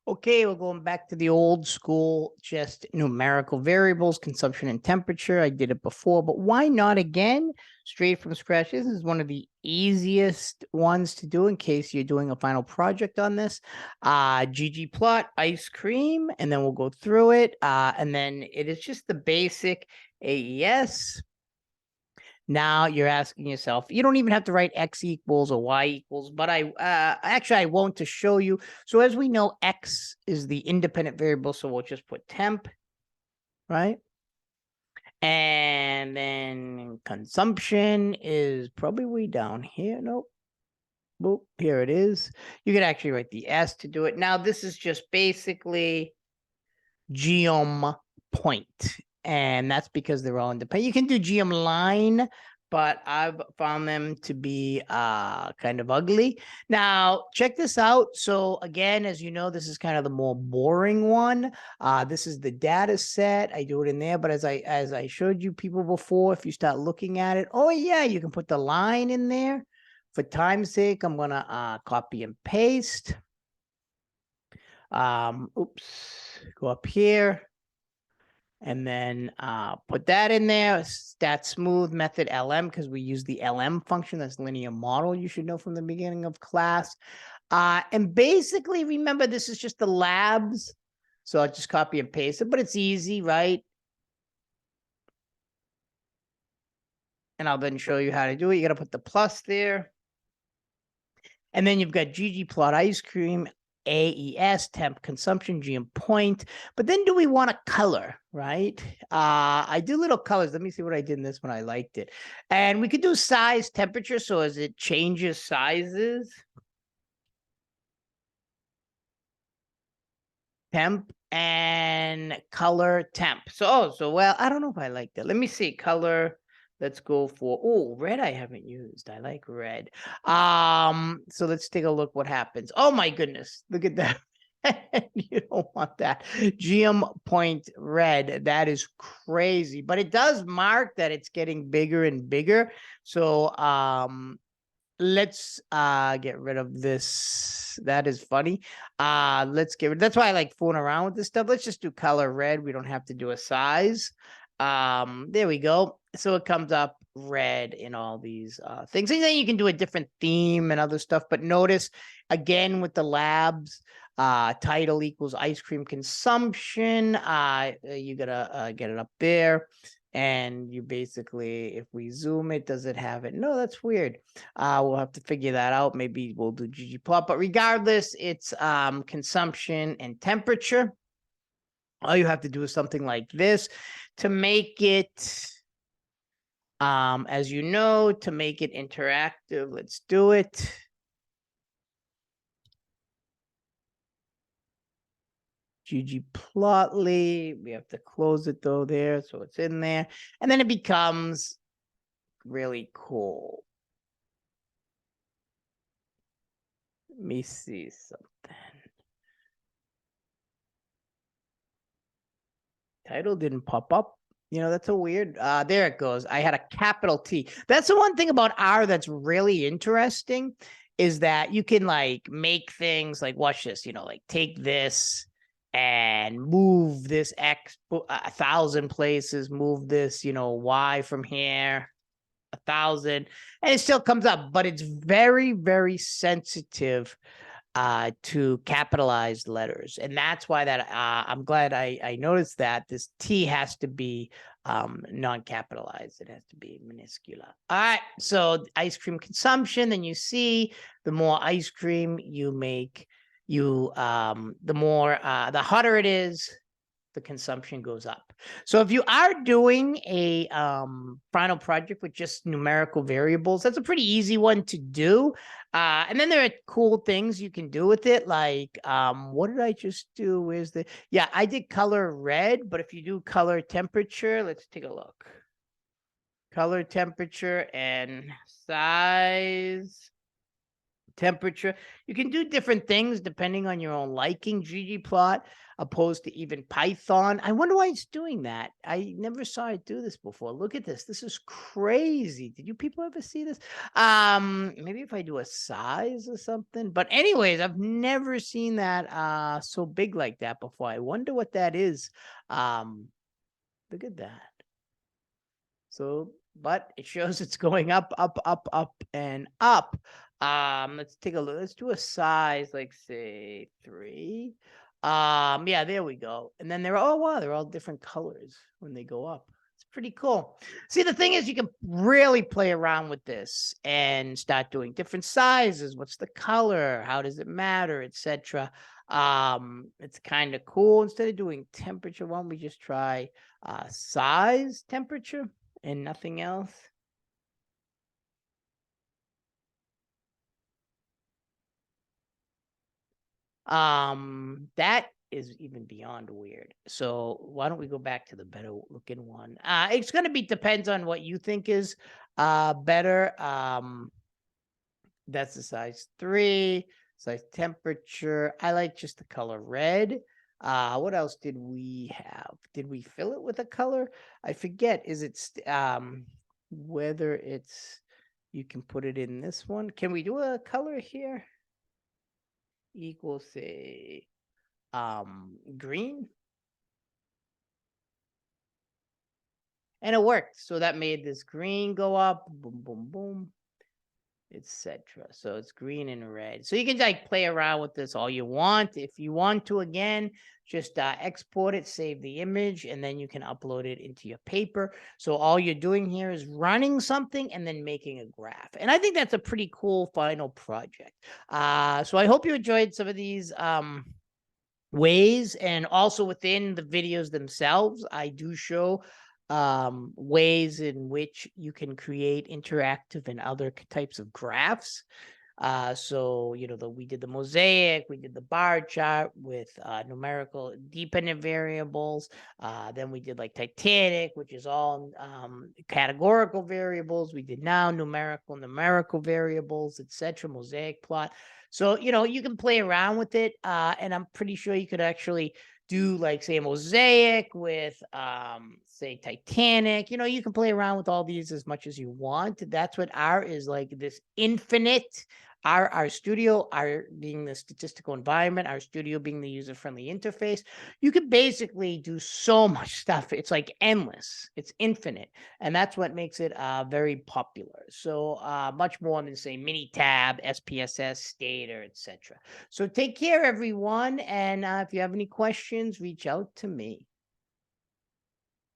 Okay, we're going back to the old school, just numerical variables, consumption and temperature. I did it before, but why not again? Straight from scratch. This is one of the easiest ones to do in case you're doing a final project on this. ggplot, ice cream, and then we'll go through it. And then it is just the basic AES. Now you're asking yourself, you don't even have to write X equals or Y equals, but I won't to show you. So as we know, X is the independent variable. So we'll just put temp, right? And then consumption is probably way down here. Nope. Boop, here it is. You could actually write the S to do it. Now this is just basically geom point. And that's because they're all independent. You can do geom line, but I've found them to be kind of ugly. Now, check this out. So again, as you know, this is kind of the more boring one. This is the data set. I do it in there, but as I showed you people before, if you start looking at it, oh yeah, you can put the line in there. For time's sake, I'm gonna copy and paste. Oops, go up here. And then put that in there, stat smooth method LM, because we use the LM function. That's linear model, you should know from the beginning of class. And basically, remember, this is just the labs. So I'll just copy and paste it, but it's easy, right? And I'll then show you how to do it. You got to put the plus there. And then you've got ggplot ice cream, AES, temp consumption, GM point. But then do we want a color, right? I do little colors. Let me see what I did in this one. I liked it. And we could do size temperature. So as it changes sizes, temp and color temp. So well, I don't know if I like that. Let me see color. Let's go for, oh, red I haven't used. I like red. So let's take a look what happens. Oh my goodness, look at that. You don't want that. GM point red, that is crazy. But it does mark that it's getting bigger and bigger. So let's get rid of this. That is funny. Let's get rid. That's why I like fooling around with this stuff. Let's just do color red. We don't have to do a size. There we go. So it comes up red in all these things. And then you can do a different theme and other stuff. But notice again with the labs, title equals ice cream consumption. You gotta get it up there. And you basically, if we zoom it, does it have it? No, that's weird. We'll have to figure that out. Maybe we'll do ggplot. But regardless, it's consumption and temperature. All you have to do is something like this to make it, as you know, to make it interactive. Let's do it. ggplotly. We have to close it though there, so it's in there. And then it becomes really cool. Let me see something. Title didn't pop up. You know, that's a weird, there it goes. I had a capital T. That's the one thing about R that's really interesting is that you can like make things like, watch this, you know, like take this and move this X 1,000 places, move this, you know, Y from here, 1,000, and it still comes up, but it's very, very sensitive to capitalized letters. And that's why that I'm glad I noticed that this T has to be non-capitalized. It has to be minuscula. All right, so ice cream consumption, then you see the more ice cream you make, the more, the hotter it is, the consumption goes up. So if you are doing a final project with just numerical variables, that's a pretty easy one to do. And then there are cool things you can do with it. Like, what did I just do? Where's the, yeah, I did color red, but if you do color temperature, let's take a look. Color temperature and size. temperature. You can do different things depending on your own liking. ggplot opposed to even Python. I wonder why it's doing that. I never saw it do this before. Look at this. This is crazy. Did you people ever see this? Maybe if I do a size or something. But anyways, I've never seen that so big like that before. I wonder what that is. Look at that. So, but it shows it's going up, up, up, up, and up. Let's take a look. Let's do a size, like say 3. Yeah, there we go. And then they're wow, they're all different colors when they go up. It's pretty cool. See, the thing is, you can really play around with this and start doing different sizes. What's the color? How does it matter, etc. It's kind of cool. Instead of doing temperature, why don't we just try size, temperature, and nothing else? That is even beyond weird. So why don't we go back to the better looking one? It's gonna be depends on what you think is better. That's the size 3, size temperature. I like just the color red. What else did we have? Did we fill it with a color? I forget. Is it whether it's you can put it in this one? Can we do a color here? Equals say green. And it worked. So that made this green go up. Boom, boom, boom. Etc. So it's green and red. So you can like play around with this all you want. If you want to, again, just export it, save the image, and then you can upload it into your paper. So all you're doing here is running something and then making a graph. And I think that's a pretty cool final project. So I hope you enjoyed some of these ways, and also within the videos themselves, I do show ways in which you can create interactive and other types of graphs. So we did the mosaic, we did the bar chart with numerical dependent variables. Then we did like Titanic, which is all categorical variables. We did now numerical variables, etc. Mosaic plot. So you can play around with it, and I'm pretty sure you could actually do like say a mosaic with say Titanic. You can play around with all these as much as you want. That's what R is, like this infinite. Our studio, our being the statistical environment, our studio being the user-friendly interface. You could basically do so much stuff. It's like endless. It's infinite. And that's what makes it very popular. So much more than say Minitab, SPSS, Stater, etc. So take care, everyone. And if you have any questions, reach out to me.